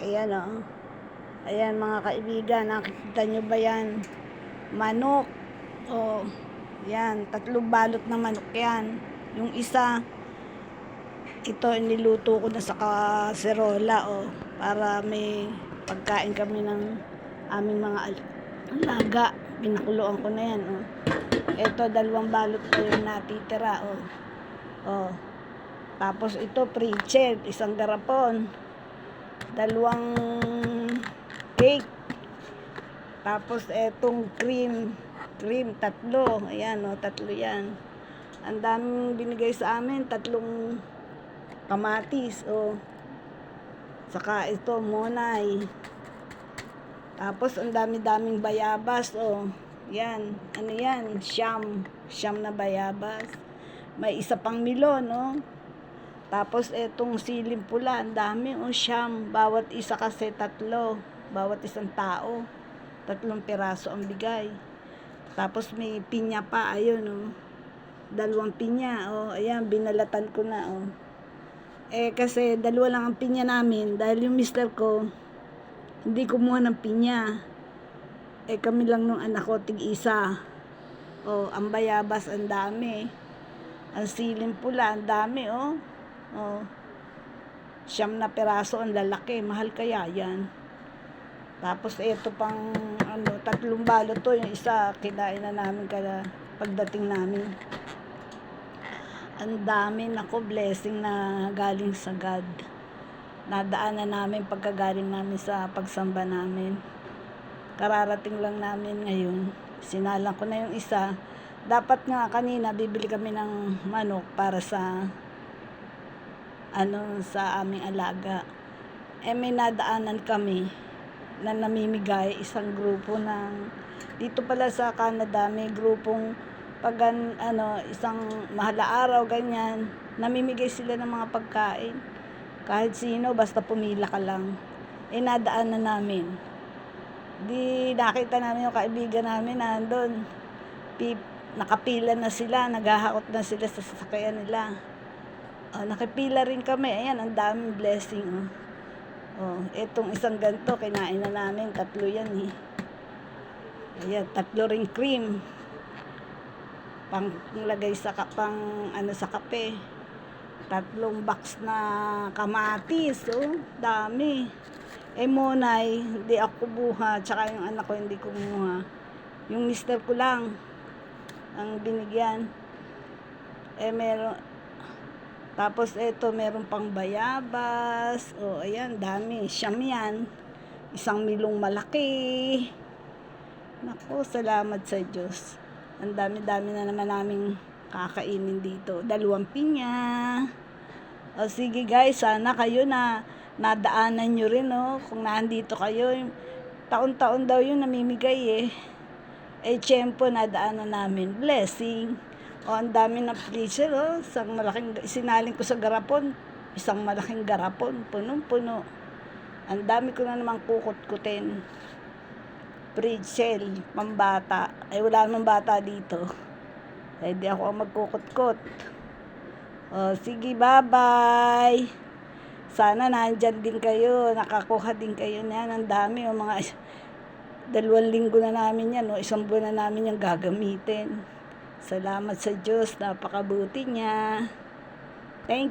Ayan o. Ayan mga kaibigan, nakikita nyo ba yan? Manok. O, yan, 3 balot na manok yan. Yung isa, ito iniluto ko na sa kaserola o, para may pagkain kami ng aming mga alaga. Pinakuluan ko na yan o. Ito 2 balot na yung natitira o. O. Tapos ito pretzel, 1 garapon. 2 cake. Tapos etong cream 3. Ayan o, 3 yan. Ang daming binigay sa amin, 3 kamatis o. Saka ito monay. Tapos ang dami-daming bayabas o. Yan, ano yan? Siyam na bayabas. May isa pang milon o. Tapos etong siling pula, ang dami o, 9. Bawat isa kasi 3. Bawat isang tao. 3 piraso ang bigay. Tapos may pinya pa, ayun o. 2 pinya o. Ayan, binalatan ko na o. Kasi 2 lang ang pinya namin. Dahil yung mister ko, hindi kumuha ng pinya. Kami lang nung anak ko, tig-isa. O, ang bayabas, ang dami. Ang siling pula, ang dami o. Oh, 9 na piraso, ang lalaki. Mahal kaya yan. Tapos ito pang 3 balot to. Yung isa, kinain na namin kada pagdating namin. Ang dami, nako, blessing na galing sa God. Nadaanan namin pagkagaling namin sa pagsamba namin. Kararating lang namin ngayon. Sinalang ko na yung isa. Dapat nga kanina bibili kami ng manok para sa sa aming alaga. May nadaanan kami na namimigay, isang grupo ng dito pala sa Canada, may grupong pag isang mahala araw ganyan, namimigay sila ng mga pagkain. Kahit sino, basta pumila ka lang. Nadaanan namin. Di nakita namin yung kaibigan namin nandun. Nakapila na sila, naghahakot na sila sa sasakyan nila. Nakipila rin kami. Ayan, ang daming blessing. Etong isang ganito, kinain na namin. 3 yan eh. Ayan, 3 ring cream. Panglagay sa sa kape. 3 box na kamatis. Dami. Monay, hindi ako buha. Tsaka yung anak ko hindi kumuha. Yung mister ko lang ang binigyan. Meron. Tapos ito, meron pang bayabas. Ayan, dami. 9 yan. 1 milong malaki. Naku, salamat sa Diyos. Ang dami-dami na naman naming kakainin dito. 2 pinya. Sige guys, sana kayo na nadaanan nyo rin kung nandito kayo. Taon-taon daw yun namimigay tiyempo nadaanan namin. Blessing. Ang dami na freezer isang malaking, sinaling ko sa garapon. 1 malaking garapon, punong-puno. Ang dami ko na namang kukut-kutin. Pretzel, pambata. Wala namang bata dito. Hindi ako ang magkukut-kut. Sige, bye-bye. Sana nandyan din kayo, nakakuha din kayo niyan. Ang dami, mga 2 linggo na namin yan, 1 buwan na namin yan gagamitin. Salamat sa Diyos, napakabuti niya. Thank you.